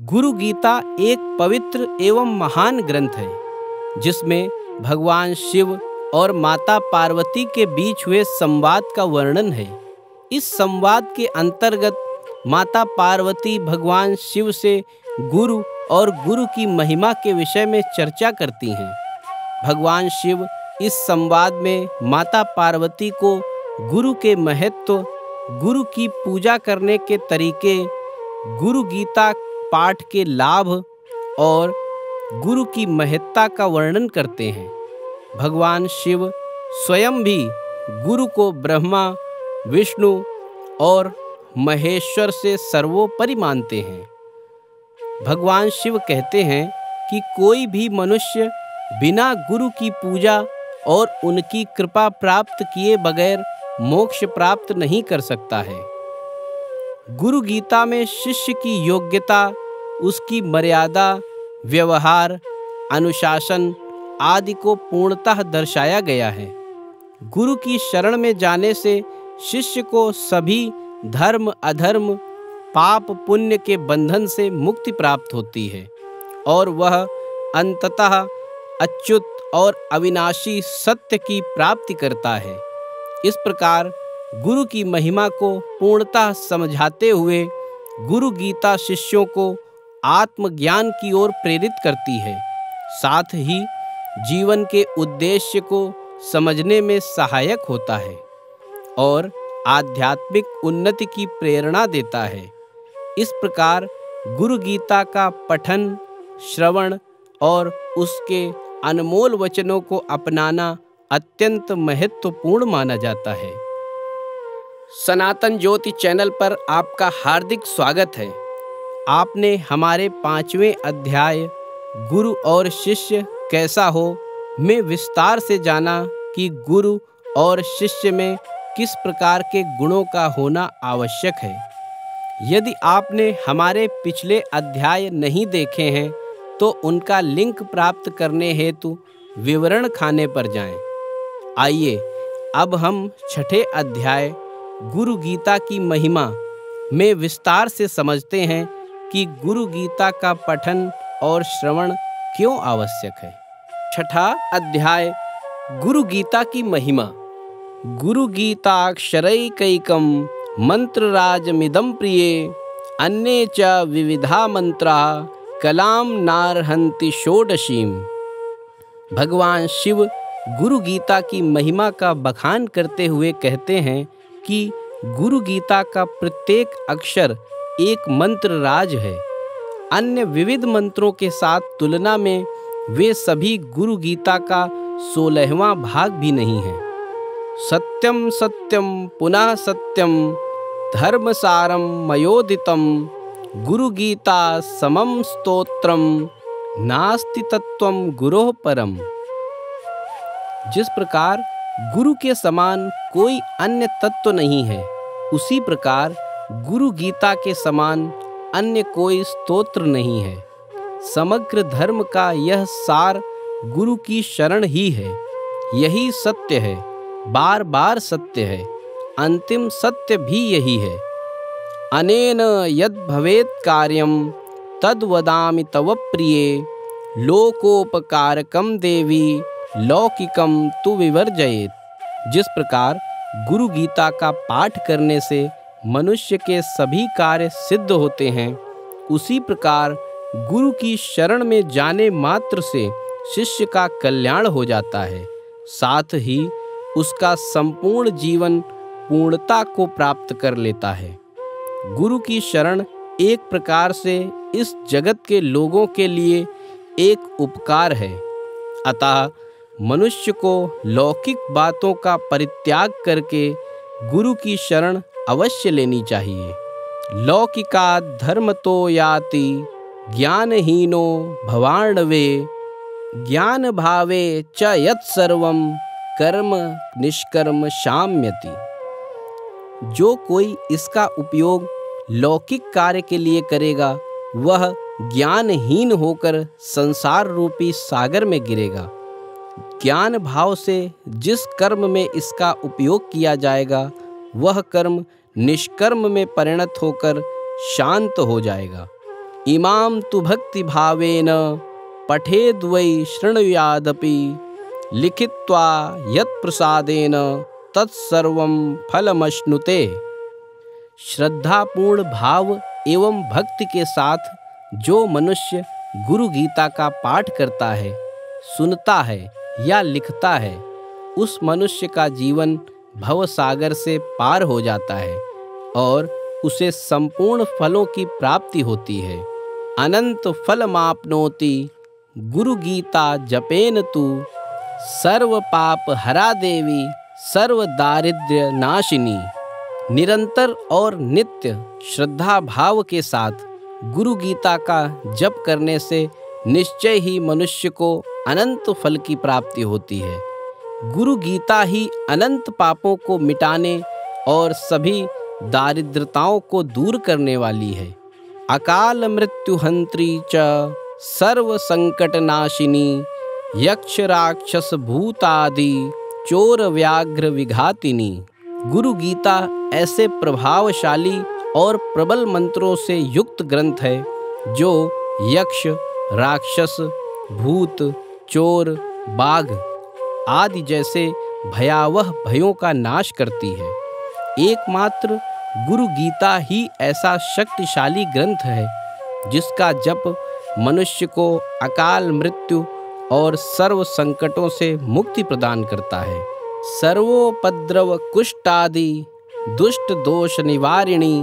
गुरु गीता एक पवित्र एवं महान ग्रंथ है जिसमें भगवान शिव और माता पार्वती के बीच हुए संवाद का वर्णन है। इस संवाद के अंतर्गत माता पार्वती भगवान शिव से गुरु और गुरु की महिमा के विषय में चर्चा करती हैं। भगवान शिव इस संवाद में माता पार्वती को गुरु के महत्व, गुरु की पूजा करने के तरीके, गुरु गीता पाठ के लाभ और गुरु की महत्ता का वर्णन करते हैं। भगवान शिव स्वयं भी गुरु को ब्रह्मा, विष्णु और महेश्वर से सर्वोपरि मानते हैं। भगवान शिव कहते हैं कि कोई भी मनुष्य बिना गुरु की पूजा और उनकी कृपा प्राप्त किए बगैर मोक्ष प्राप्त नहीं कर सकता है। गुरु गीता में शिष्य की योग्यता, उसकी मर्यादा, व्यवहार, अनुशासन आदि को पूर्णतः दर्शाया गया है। गुरु की शरण में जाने से शिष्य को सभी धर्म, अधर्म, पाप, पुण्य के बंधन से मुक्ति प्राप्त होती है और वह अंततः अच्युत और अविनाशी सत्य की प्राप्ति करता है। इस प्रकार गुरु की महिमा को पूर्णतः समझाते हुए गुरु गीता शिष्यों को आत्मज्ञान की ओर प्रेरित करती है, साथ ही जीवन के उद्देश्य को समझने में सहायक होता है और आध्यात्मिक उन्नति की प्रेरणा देता है। इस प्रकार गुरु गीता का पठन, श्रवण और उसके अनमोल वचनों को अपनाना अत्यंत महत्वपूर्ण माना जाता है। सनातन ज्योति चैनल पर आपका हार्दिक स्वागत है। आपने हमारे 5वें अध्याय गुरु और शिष्य कैसा हो में विस्तार से जाना कि गुरु और शिष्य में किस प्रकार के गुणों का होना आवश्यक है। यदि आपने हमारे पिछले अध्याय नहीं देखे हैं तो उनका लिंक प्राप्त करने हेतु विवरण खाने पर जाएं। आइए अब हम 6ठे अध्याय गुरु गीता की महिमा में विस्तार से समझते हैं कि गुरु गीता का पठन और श्रवण क्यों आवश्यक है। 6ठा अध्याय गुरु गीता की महिमा। गुरु गीताक्षरैकैकं मंत्रराजमिदं प्रिये अन्ये च विविधा मंत्रा कलाम नार्हन्ति षोडशीम। भगवान शिव गुरु गीता की महिमा का बखान करते हुए कहते हैं कि गुरु गीता का प्रत्येक अक्षर एक मंत्र राज है। अन्य विविध मंत्रों के साथ तुलना में वे सभी गुरु गीता का 16वां भाग भी नहीं है। सत्यम सत्यम पुनः सत्यम धर्मसारम मयोदितम गुरु गीता समम स्तोत्रम नास्ति तत्वम गुरोः परम। जिस प्रकार गुरु के समान कोई अन्य तत्व नहीं है, उसी प्रकार गुरु गीता के समान अन्य कोई स्तोत्र नहीं है। समग्र धर्म का यह सार गुरु की शरण ही है। यही सत्य है, बार बार सत्य है, अंतिम सत्य भी यही है। अनेन यद् भवेत् कार्यं तद् वदामि तव प्रिये लोकोपकारकं देवी लौकिकं तु विवर्जयेत्। जिस प्रकार गुरु गीता का पाठ करने से मनुष्य के सभी कार्य सिद्ध होते हैं, उसी प्रकार गुरु की शरण में जाने मात्र से शिष्य का कल्याण हो जाता है, साथ ही उसका संपूर्ण जीवन पूर्णता को प्राप्त कर लेता है। गुरु की शरण एक प्रकार से इस जगत के लोगों के लिए एक उपकार है। अतः मनुष्य को लौकिक बातों का परित्याग करके गुरु की शरण अवश्य लेनी चाहिए। लौकिका धर्मतो याति ज्ञानहीनो भवार्णवे ज्ञान भावे च यत्सर्वं कर्म निष्कर्म शाम्यति। जो कोई इसका उपयोग लौकिक कार्य के लिए करेगा, वह ज्ञानहीन होकर संसार रूपी सागर में गिरेगा। ज्ञान भाव से जिस कर्म में इसका उपयोग किया जाएगा, वह कर्म निष्कर्म में परिणत होकर शांत हो जाएगा। इमां तु भक्ति भावेन पठेद्वै शृणुयादपि लिखित्वा यत्प्रसादेन तत्सर्वं फलमश्नुते। श्रद्धापूर्ण भाव एवं भक्ति के साथ जो मनुष्य गुरु गीता का पाठ करता है, सुनता है या लिखता है, उस मनुष्य का जीवन भवसागर से पार हो जाता है और उसे संपूर्ण फलों की प्राप्ति होती है। अनंत फलमाप्नोति गुरु गीता जपेन तु सर्व पाप हरा देवी सर्व दारिद्र्य नाशिनी। निरंतर और नित्य श्रद्धा भाव के साथ गुरु गीता का जप करने से निश्चय ही मनुष्य को अनंत फल की प्राप्ति होती है। गुरु गीता ही अनंत पापों को मिटाने और सभी दारिद्रताओं को दूर करने वाली है। अकाल मृत्यु हंत्री च सर्व संकट नाशिनी यक्ष राक्षस भूतादि चोर व्याघ्र विघातिनी। गुरु गीता ऐसे प्रभावशाली और प्रबल मंत्रों से युक्त ग्रंथ है जो यक्ष, राक्षस, भूत, चोर, बाघ आदि जैसे भयावह भयों का नाश करती है। एकमात्र गुरु गीता ही ऐसा शक्तिशाली ग्रंथ है जिसका जप मनुष्य को अकाल मृत्यु और सर्व संकटों से मुक्ति प्रदान करता है। सर्वोपद्रव कुष्ठादि दुष्ट दोष निवारिणी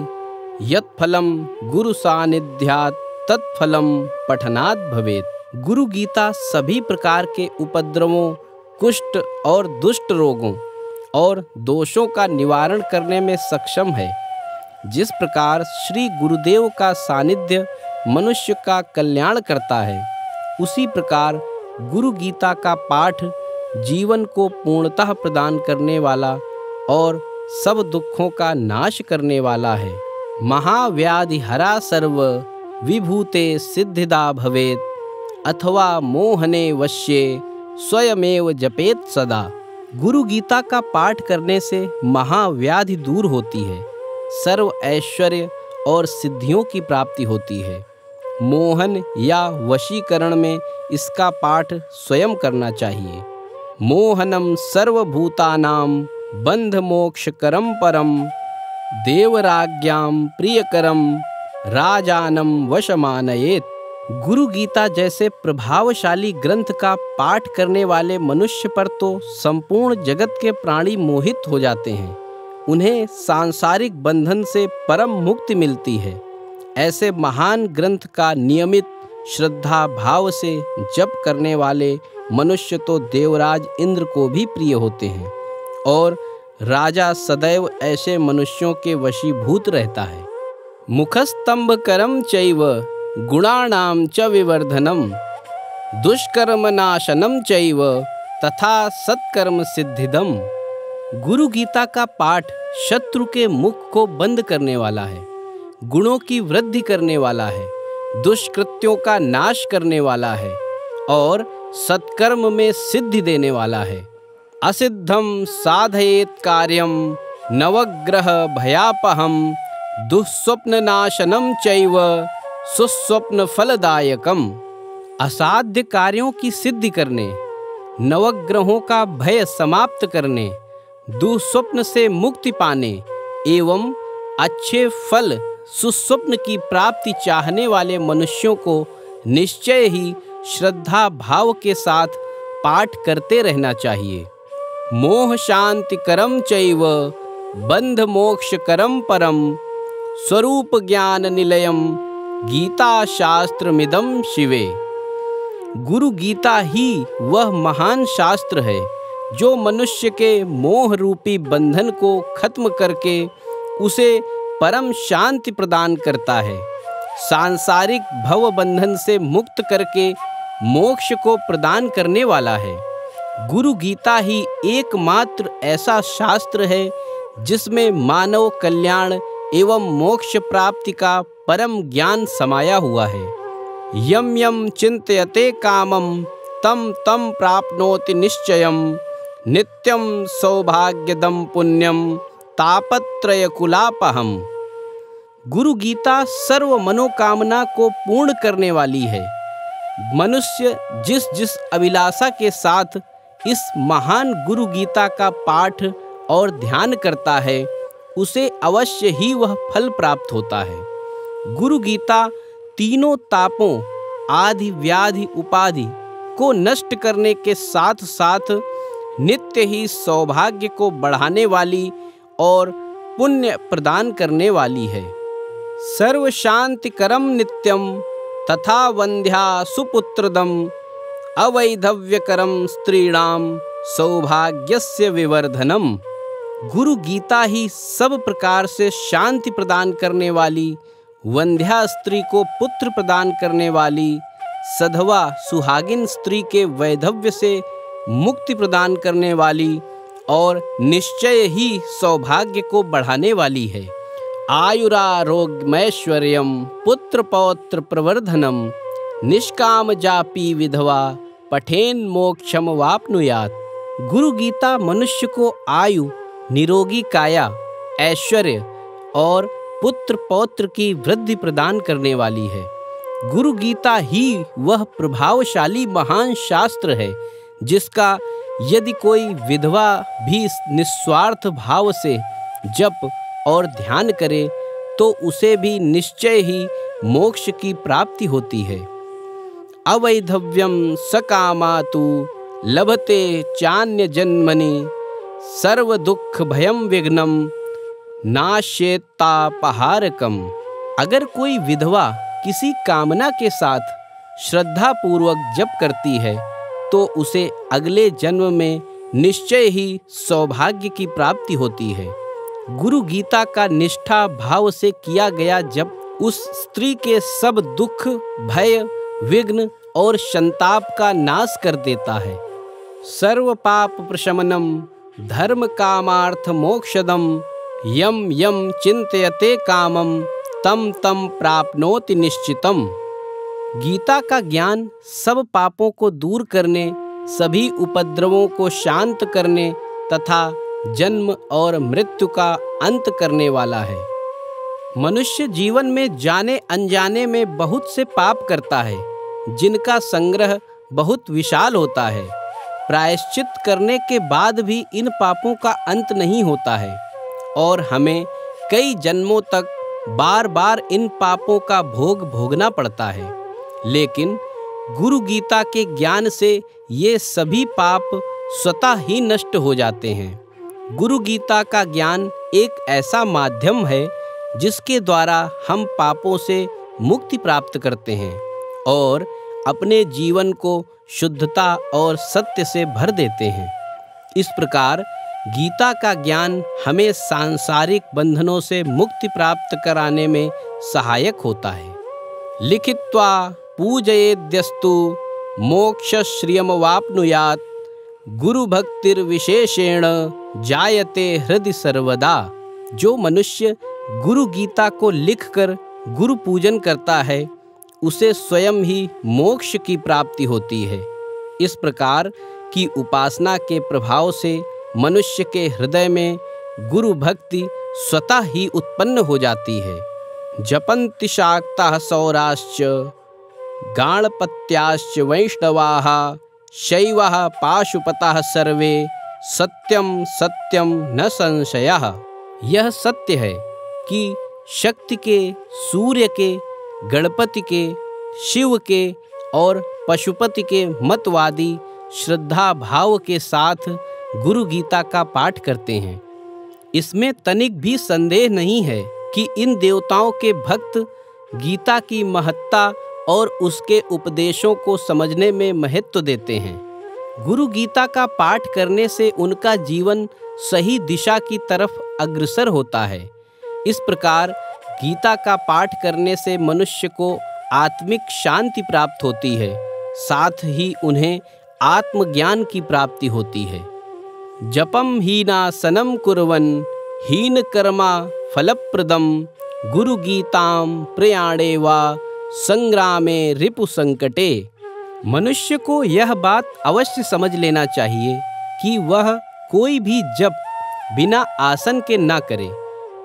यत्फलम गुरु सानिध्यात् तत्फलम पठनात् भवेत्। गुरु गीता सभी प्रकार के उपद्रवों, कुष्ठ और दुष्ट रोगों और दोषों का निवारण करने में सक्षम है। जिस प्रकार श्री गुरुदेव का सानिध्य मनुष्य का कल्याण करता है, उसी प्रकार गुरु गीता का पाठ जीवन को पूर्णतः प्रदान करने वाला और सब दुखों का नाश करने वाला है। महाव्याधि हरा सर्व विभूते सिद्धिदा भवेत् अथवा मोहने वश्ये स्वयमेव जपेत सदा। गुरु गीता का पाठ करने से महाव्याधि दूर होती है, सर्व ऐश्वर्य और सिद्धियों की प्राप्ति होती है। मोहन या वशीकरण में इसका पाठ स्वयं करना चाहिए। मोहनम सर्वभूतानां बंध मोक्षकरम परम देवराज्ञां प्रियकरम राजानम वशमानयेत। गुरु गीता जैसे प्रभावशाली ग्रंथ का पाठ करने वाले मनुष्य पर तो संपूर्ण जगत के प्राणी मोहित हो जाते हैं। उन्हें सांसारिक बंधन से परम मुक्ति मिलती है। ऐसे महान ग्रंथ का नियमित श्रद्धा भाव से जप करने वाले मनुष्य तो देवराज इंद्र को भी प्रिय होते हैं और राजा सदैव ऐसे मनुष्यों के वशीभूत रहता है। मुखस्तंभ करम चैव गुणानां च विवर्धनम दुष्कर्म नाशनम चैव तथा सत्कर्म सिद्धिदम। गुरु गीता का पाठ शत्रु के मुख को बंद करने वाला है, गुणों की वृद्धि करने वाला है, दुष्कृत्यों का नाश करने वाला है और सत्कर्म में सिद्धि देने वाला है। असिद्धम साधयेत कार्यम नवग्रह भयापहम दुःस्वप्न नाशनम चैव सुस्वप्न फलदायकम। असाध्य कार्यों की सिद्धि करने, नवग्रहों का भय समाप्त करने, दुःस्वप्न से मुक्ति पाने एवं अच्छे फल सुस्वप्न की प्राप्ति चाहने वाले मनुष्यों को निश्चय ही श्रद्धा भाव के साथ पाठ करते रहना चाहिए। मोह शांति करम चैव बंध मोक्ष करम परम स्वरूप ज्ञान निलयम गीता शास्त्र मिदम शिवे। गुरु गीता ही वह महान शास्त्र है जो मनुष्य के मोह रूपी बंधन को खत्म करके उसे परम शांति प्रदान करता है, सांसारिक भव बंधन से मुक्त करके मोक्ष को प्रदान करने वाला है। गुरु गीता ही एकमात्र ऐसा शास्त्र है जिसमें मानव कल्याण एवं मोक्ष प्राप्ति का परम ज्ञान समाया हुआ है। यम यम चिंतयते कामम तम तम प्राप्नोति निश्चयम नित्यम सौभाग्यदम पुण्यम तापत्रय कुलापहम। गुरु गीता सर्व मनोकामना को पूर्ण करने वाली है। मनुष्य जिस जिस अभिलाषा के साथ इस महान गुरु गीता का पाठ और ध्यान करता है, उसे अवश्य ही वह फल प्राप्त होता है। गुरु गीता तीनों तापों आदि व्याधि उपाधि को नष्ट करने के साथ साथ नित्य ही सौभाग्य को बढ़ाने वाली और पुण्य प्रदान करने वाली है। सर्व शांतिकरम नित्यम तथा वंध्या सुपुत्रदम अवैधव्यकरम स्त्रीणाम सौभाग्यस्य विवर्धनम। गुरु गीता ही सब प्रकार से शांति प्रदान करने वाली, वंध्या स्त्री को पुत्र प्रदान करने वाली, सधवा सुहागिन स्त्री के वैधव्य से मुक्ति प्रदान करने वाली और निश्चय ही सौभाग्य को बढ़ाने वाली है। आयुरारोग्यमैश्वर्यम पुत्र पौत्र प्रवर्धनम निष्काम जापी विधवा पठेन मोक्षम वाप्नुयात। गुरु गीता मनुष्य को आयु, निरोगी काया, ऐश्वर्य और पुत्र पौत्र की वृद्धि प्रदान करने वाली है। गुरु गीता ही वह प्रभावशाली महान शास्त्र है जिसका यदि कोई विधवा भी निस्वार्थ भाव से जप और ध्यान करे तो उसे भी निश्चय ही मोक्ष की प्राप्ति होती है। अवैधव्यम सकामातु लभते चान्य जन्मनि सर्व दुख भयम विघ्नम नाश्येत्तापहारकम। अगर कोई विधवा किसी कामना के साथ श्रद्धा पूर्वक जप करती है तो उसे अगले जन्म में निश्चय ही सौभाग्य की प्राप्ति होती है। गुरु गीता का निष्ठा भाव से किया गया जप उस स्त्री के सब दुख, भय, विघ्न और संताप का नाश कर देता है। सर्व पाप प्रशमनम धर्म कामार्थ मोक्षदम यम यम चिंतयते कामम तम तम प्राप्नोति निश्चितम। गीता का ज्ञान सब पापों को दूर करने, सभी उपद्रवों को शांत करने तथा जन्म और मृत्यु का अंत करने वाला है। मनुष्य जीवन में जाने अनजाने में बहुत से पाप करता है जिनका संग्रह बहुत विशाल होता है। प्रायश्चित करने के बाद भी इन पापों का अंत नहीं होता है और हमें कई जन्मों तक बार बार इन पापों का भोग भोगना पड़ता है। लेकिन गुरु गीता के ज्ञान से ये सभी पाप स्वतः ही नष्ट हो जाते हैं। गुरु गीता का ज्ञान एक ऐसा माध्यम है जिसके द्वारा हम पापों से मुक्ति प्राप्त करते हैं और अपने जीवन को शुद्धता और सत्य से भर देते हैं। इस प्रकार गीता का ज्ञान हमें सांसारिक बंधनों से मुक्ति प्राप्त कराने में सहायक होता है। लिखित्वा पूजयेद्यस्तु मोक्षश्रियमवाप्नुयात् गुरु भक्तिर्विशेषेण जायते हृदि सर्वदा। जो मनुष्य गुरु गीता को लिखकर गुरु पूजन करता है उसे स्वयं ही मोक्ष की प्राप्ति होती है। इस प्रकार की उपासना के प्रभाव से मनुष्य के हृदय में गुरु भक्ति स्वतः ही उत्पन्न हो जाती है। जपन्ति शाक्ताः सौराश्च गाणपत्याश्च वैष्णवाः शैवः पाशुपतः सर्वे सत्यम सत्यम न संशयः। यह सत्य है कि शक्ति के, सूर्य के, गणपति के, शिव के और पशुपति के मतवादी श्रद्धा भाव के साथ गुरु गीता का पाठ करते हैं। इसमें तनिक भी संदेह नहीं है कि इन देवताओं के भक्त गीता की महत्ता और उसके उपदेशों को समझने में महत्व देते हैं। गुरु गीता का पाठ करने से उनका जीवन सही दिशा की तरफ अग्रसर होता है। इस प्रकार गीता का पाठ करने से मनुष्य को आत्मिक शांति प्राप्त होती है, साथ ही उन्हें आत्मज्ञान की प्राप्ति होती है। जपम हीनासनं कुर्वन् हीन कर्मा फलप्रदम गुरु गीताम प्रयाणे वा संग्रामे रिपु संकटे। मनुष्य को यह बात अवश्य समझ लेना चाहिए कि वह कोई भी जप बिना आसन के ना करे,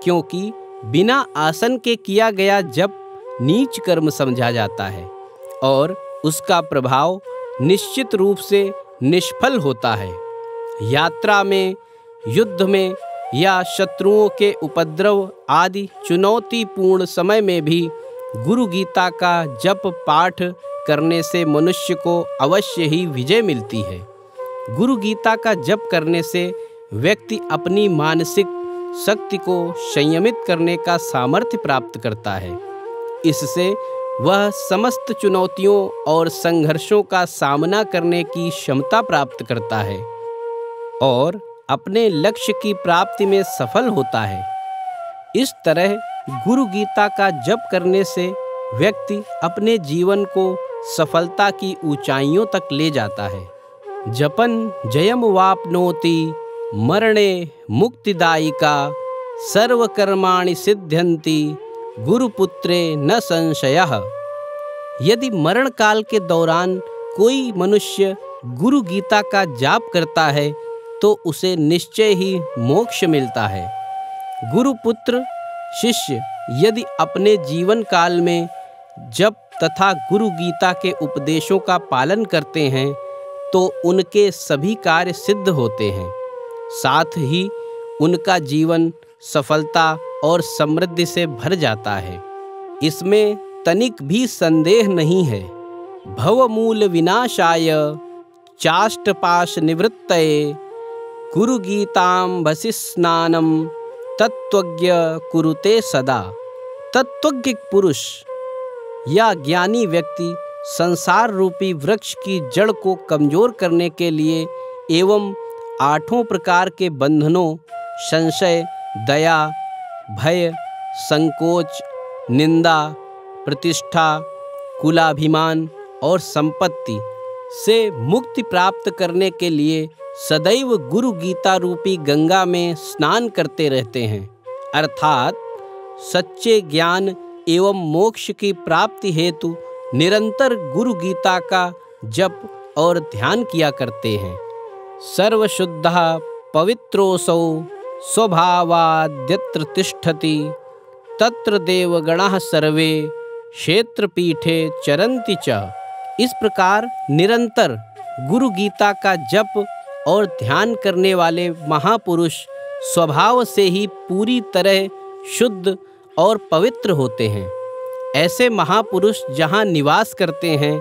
क्योंकि बिना आसन के किया गया जप नीच कर्म समझा जाता है और उसका प्रभाव निश्चित रूप से निष्फल होता है। यात्रा में, युद्ध में या शत्रुओं के उपद्रव आदि चुनौतीपूर्ण समय में भी गुरु गीता का जप पाठ करने से मनुष्य को अवश्य ही विजय मिलती है। गुरु गीता का जप करने से व्यक्ति अपनी मानसिक शक्ति को संयमित करने का सामर्थ्य प्राप्त करता है। इससे वह समस्त चुनौतियों और संघर्षों का सामना करने की क्षमता प्राप्त करता है और अपने लक्ष्य की प्राप्ति में सफल होता है। इस तरह गुरु गीता का जप करने से व्यक्ति अपने जीवन को सफलता की ऊंचाइयों तक ले जाता है। जपन जयम वाप्नोति मरणे मुक्तिदायिका सर्वकर्माणि सिद्ध्यन्ति गुरुपुत्रे न संशयः। यदि मरण काल के दौरान कोई मनुष्य गुरु गीता का जाप करता है तो उसे निश्चय ही मोक्ष मिलता है। गुरुपुत्र शिष्य यदि अपने जीवन काल में जप तथा गुरु गीता के उपदेशों का पालन करते हैं तो उनके सभी कार्य सिद्ध होते हैं। साथ ही उनका जीवन सफलता और समृद्धि से भर जाता है। इसमें तनिक भी संदेह नहीं है। भवमूल विनाशाय चाष्टपाश निवृत्तये गुरु गीतांभसि स्नानम तत्वज्ञ कुरुते सदा। तत्वज्ञ पुरुष या ज्ञानी व्यक्ति संसार रूपी वृक्ष की जड़ को कमजोर करने के लिए एवं 8 प्रकार के बंधनों संशय, दया, भय, संकोच, निंदा, प्रतिष्ठा, कुलाभिमान और संपत्ति से मुक्ति प्राप्त करने के लिए सदैव गुरु गीता रूपी गंगा में स्नान करते रहते हैं, अर्थात सच्चे ज्ञान एवं मोक्ष की प्राप्ति हेतु निरंतर गुरु गीता का जप और ध्यान किया करते हैं। सर्वशुद्धः पवित्रोऽसौ स्वभावाद्यत्र तिष्ठति तत्र देवगणाः सर्वे क्षेत्रपीठे चरन्ति च। इस प्रकार निरंतर गुरु गीता का जप और ध्यान करने वाले महापुरुष स्वभाव से ही पूरी तरह शुद्ध और पवित्र होते हैं। ऐसे महापुरुष जहाँ निवास करते हैं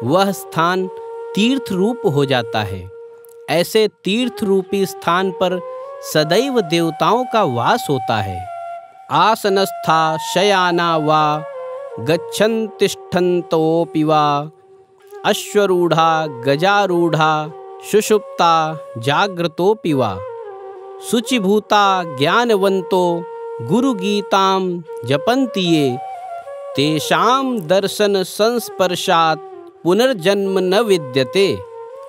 वह स्थान तीर्थ रूप हो जाता है। ऐसे तीर्थ रूपी स्थान पर सदैव देवताओं का वास होता है। आसनस्था शयाना वा गच्छन् तिष्ठन्तोऽपि वा अश्वरूढ़ा गजारूढ़ा सुषुप्ता जाग्रतोऽपि वा शुचिभूता ज्ञानवन्तो गुरुगीतां जपन्ति ये तेषां दर्शन संस्पर्शात् पुनर्जन्म न विद्यते।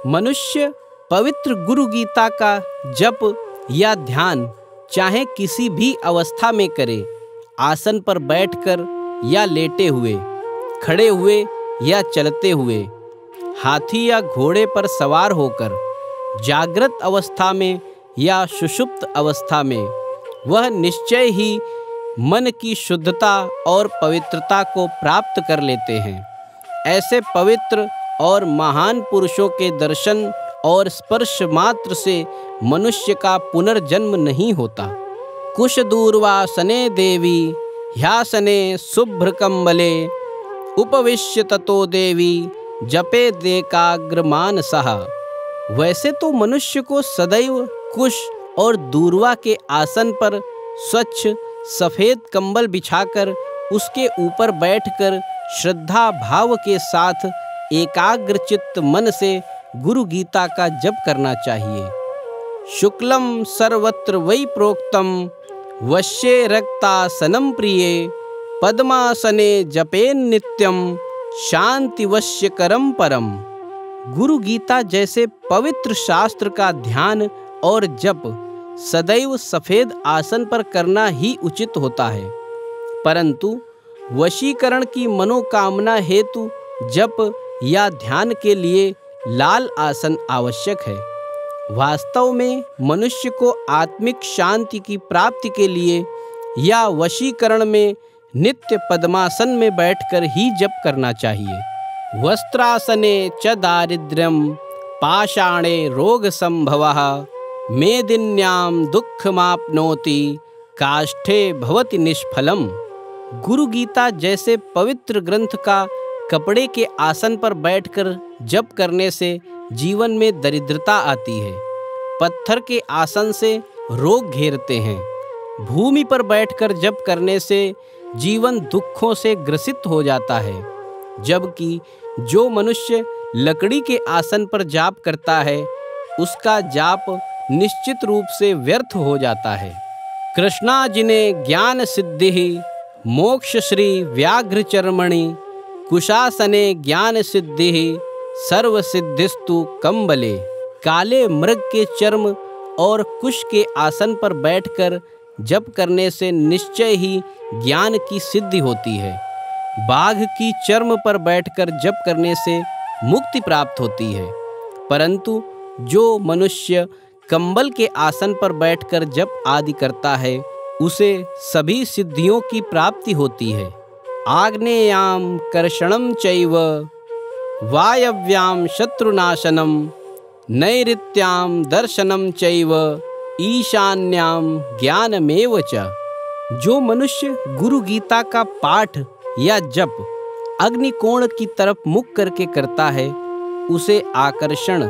मनुष्य पवित्र गुरु गीता का जप या ध्यान चाहे किसी भी अवस्था में करे, आसन पर बैठकर या लेटे हुए, खड़े हुए या चलते हुए, हाथी या घोड़े पर सवार होकर, जागृत अवस्था में या सुषुप्त अवस्था में, वह निश्चय ही मन की शुद्धता और पवित्रता को प्राप्त कर लेते हैं। ऐसे पवित्र और महान पुरुषों के दर्शन और स्पर्श मात्र से मनुष्य का पुनर्जन्म नहीं होता। कुश दूर्वासने देवी ह्यासने शुभ्रकम्बले उपविश्य ततो देवी जपे देकाग्र मानसः। वैसे तो मनुष्य को सदैव कुश और दूर्वा के आसन पर स्वच्छ सफ़ेद कंबल बिछाकर उसके ऊपर बैठकर श्रद्धा भाव के साथ एकाग्र चित्त मन से गुरु गीता का जप करना चाहिए। शुक्लम सर्वत्र वै प्रोक्तम वश्ये रक्तासनं प्रिये पद्मासने जपेन नित्यम शांति वश्यकरम परम। गुरु गीता जैसे पवित्र शास्त्र का ध्यान और जप सदैव सफ़ेद आसन पर करना ही उचित होता है, परंतु वशीकरण की मनोकामना हेतु जप या ध्यान के लिए लाल आसन आवश्यक है। वास्तव में मनुष्य को आत्मिक शांति की प्राप्ति के लिए या वशीकरण में नित्य पद्मासन में बैठकर ही जप करना चाहिए। वस्त्रासने च दारिद्र्यं पाषाणे रोग संभवः मेदिन्याम दुःखमाप्नोति काष्ठे भवति निष्फलम। गुरु गीता जैसे पवित्र ग्रंथ का कपड़े के आसन पर बैठकर जप करने से जीवन में दरिद्रता आती है। पत्थर के आसन से रोग घेरते हैं। भूमि पर बैठकर जप करने से जीवन दुखों से ग्रसित हो जाता है, जबकि जो मनुष्य लकड़ी के आसन पर जाप करता है उसका जाप निश्चित रूप से व्यर्थ हो जाता है। कृष्णा जिने ज्ञान सिद्धि मोक्ष श्री व्याघ्र चर्मणि कुशासने ज्ञान सिद्धि सर्व सिद्धिस्तु कंबले। काले मृग के चर्म और कुश के आसन पर बैठकर जप करने से निश्चय ही ज्ञान की सिद्धि होती है। बाघ की चर्म पर बैठकर जप करने से मुक्ति प्राप्त होती है, परंतु जो मनुष्य कंबल के आसन पर बैठकर जप आदि करता है उसे सभी सिद्धियों की प्राप्ति होती है। आग्नेयाम कर्षणम चैव वायव्याम शत्रुनाशनम नैऋत्याम दर्शनम चैव ईशान्याम ज्ञानमेव च। जो मनुष्य गुरु गीता का पाठ या जप अग्निकोण की तरफ मुख करके करता है उसे आकर्षण,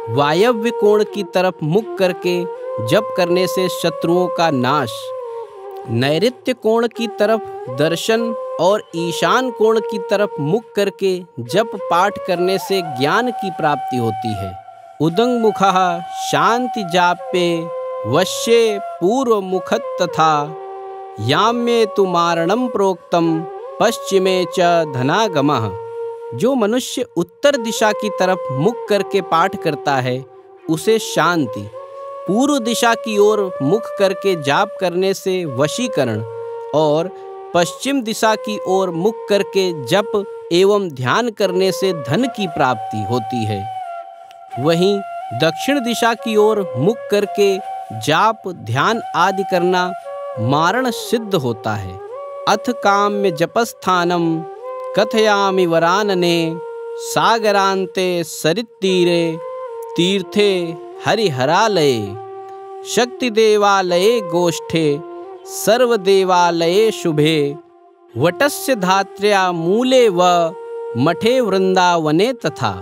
वायव्य कोण की तरफ मुख करके जप करने से शत्रुओं का नाश, नैऋत्य कोण की तरफ दर्शन और ईशान कोण की तरफ मुख करके जप पाठ करने से ज्ञान की प्राप्ति होती है। उदंगमुखः शांति जाप्ये वश्ये पूर्व मुखत तथा याम्ये तु मारणम प्रोक्तम पश्चिमे च धनागमः। जो मनुष्य उत्तर दिशा की तरफ मुख करके पाठ करता है उसे शांति, पूर्व दिशा की ओर मुख करके जाप करने से वशीकरण और पश्चिम दिशा की ओर मुख करके जप एवं ध्यान करने से धन की प्राप्ति होती है। वहीं दक्षिण दिशा की ओर मुख करके जाप ध्यान आदि करना मारण सिद्ध होता है। अथ काम्य जपस्थानम कथयामि वरानने सागरान्ते सरित्तीरे तीर्थे हरिहरालये शक्ति देवालये गोष्ठे सर्वदेवालये शुभे वटस्य धात्र्या मूले व मठे वृंदावने तथा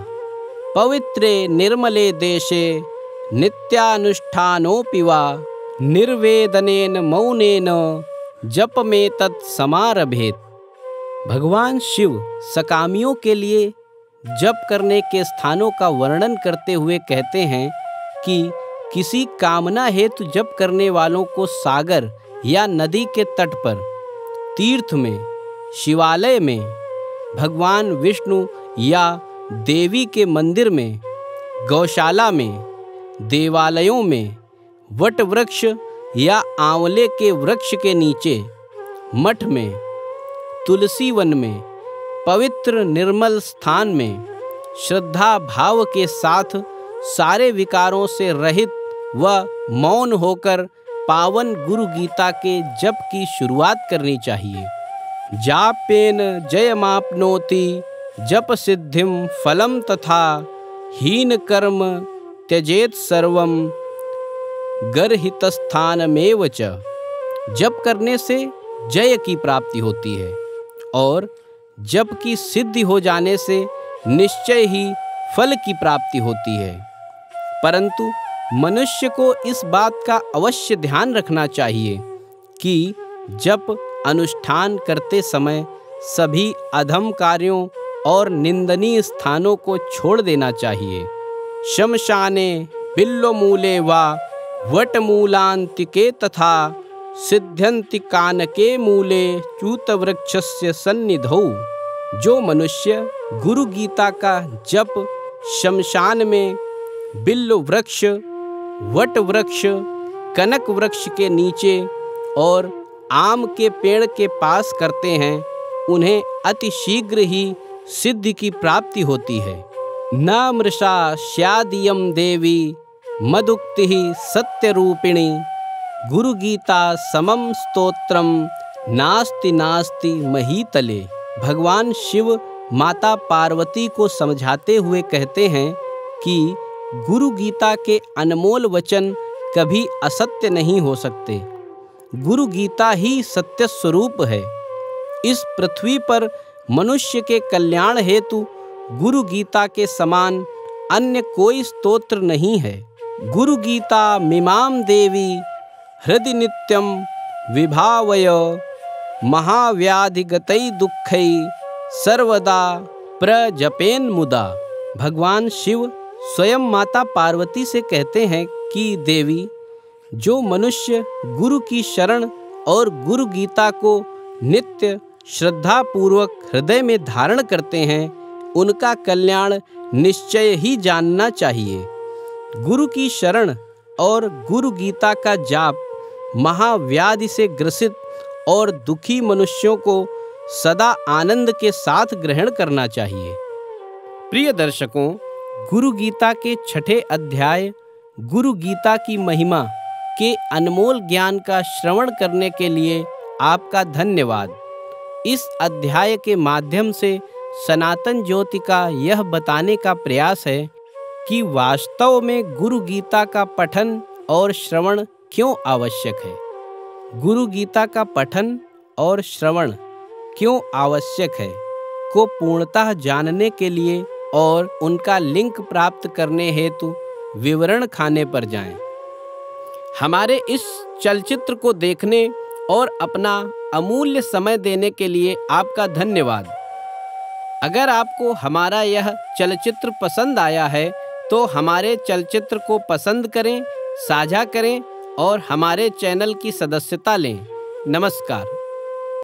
पवित्रे निर्मले देशे नित्यानुष्ठानोऽपि वा निर्वेदनेन मौनेन जपमेतत् समारभेत। भगवान शिव सकामियों के लिए जप करने के स्थानों का वर्णन करते हुए कहते हैं कि किसी कामना हेतु जप करने वालों को सागर या नदी के तट पर, तीर्थ में, शिवालय में, भगवान विष्णु या देवी के मंदिर में, गौशाला में, देवालयों में, वट वृक्ष या आंवले के वृक्ष के नीचे, मठ में, तुलसी वन में, पवित्र निर्मल स्थान में श्रद्धा भाव के साथ सारे विकारों से रहित व मौन होकर पावन गुरु गीता के जप की शुरुआत करनी चाहिए। जापेन जयमाप्नोति जप सिद्धिम फलम तथा हीन कर्म त्यजेत सर्वम गर्हितस्थानमेव च। जप करने से जय की प्राप्ति होती है और जप की सिद्धि हो जाने से निश्चय ही फल की प्राप्ति होती है, परंतु मनुष्य को इस बात का अवश्य ध्यान रखना चाहिए कि जप अनुष्ठान करते समय सभी अधम कार्यों और निंदनीय स्थानों को छोड़ देना चाहिए। शमशाने बिल्वमूले वा वटमूलान्तिके तथा सिद्ध्यन्ति कानके मूले च्यूतवृक्षस्य सन्निधौ। जो मनुष्य गुरु गीता का जप शमशान में बिल्व वृक्ष, वट वृक्ष, कनक वृक्ष के नीचे और आम के पेड़ के पास करते हैं उन्हें अति शीघ्र ही सिद्धि की प्राप्ति होती है। न मृषा स्यादियं देवी मदुक्ति सत्यरूपिणी गुरु गीता समम स्तोत्रम नास्ति नास्ति महीतले। भगवान शिव माता पार्वती को समझाते हुए कहते हैं कि गुरु गीता के अनमोल वचन कभी असत्य नहीं हो सकते। गुरु गीता ही सत्य स्वरूप है। इस पृथ्वी पर मनुष्य के कल्याण हेतु गुरु गीता के समान अन्य कोई स्तोत्र नहीं है। गुरु गीता मिमां देवी हृदि नित्यम विभावय महाव्याधिगतै दुःखै सर्वदा प्रजपेन मुदा। भगवान शिव स्वयं माता पार्वती से कहते हैं कि देवी, जो मनुष्य गुरु की शरण और गुरु गीता को नित्य श्रद्धा पूर्वक हृदय में धारण करते हैं, उनका कल्याण निश्चय ही जानना चाहिए। गुरु की शरण और गुरु गीता का जाप महाव्याधि से ग्रसित और दुखी मनुष्यों को सदा आनंद के साथ ग्रहण करना चाहिए। प्रिय दर्शकों, गुरु गीता के 6ठे अध्याय गुरु गीता की महिमा के अनमोल ज्ञान का श्रवण करने के लिए आपका धन्यवाद। इस अध्याय के माध्यम से सनातन ज्योति का यह बताने का प्रयास है कि वास्तव में गुरु गीता का पठन और श्रवण क्यों आवश्यक है। गुरु गीता का पठन और श्रवण क्यों आवश्यक है को पूर्णतः जानने के लिए और उनका लिंक प्राप्त करने हेतु विवरण खाने पर जाएं। हमारे इस चलचित्र को देखने और अपना अमूल्य समय देने के लिए आपका धन्यवाद। अगर आपको हमारा यह चलचित्र पसंद आया है तो हमारे चलचित्र को पसंद करें, साझा करें और हमारे चैनल की सदस्यता लें। नमस्कार।